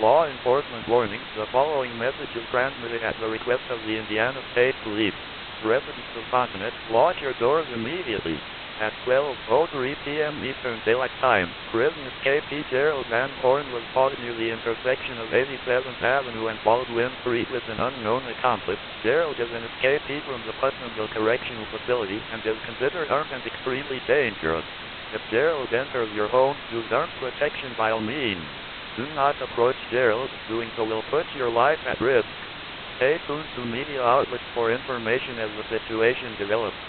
Law enforcement warning. The following message is transmitted at the request of the Indiana State Police. Residents of Fontanet, lock your doors immediately. At 12:03 p.m. Eastern Daylight Time, prison escapee Gerald Van Horn was spotted near the intersection of 87th Avenue and Baldwin Street with an unknown accomplice. Gerald is an escapee from the Putnamville Correctional Facility and is considered armed and extremely dangerous. If Gerald enters your home, use armed protection by all means. Do not approach Gerald. Doing so will put your life at risk. Stay tuned to media outlets for information as the situation develops.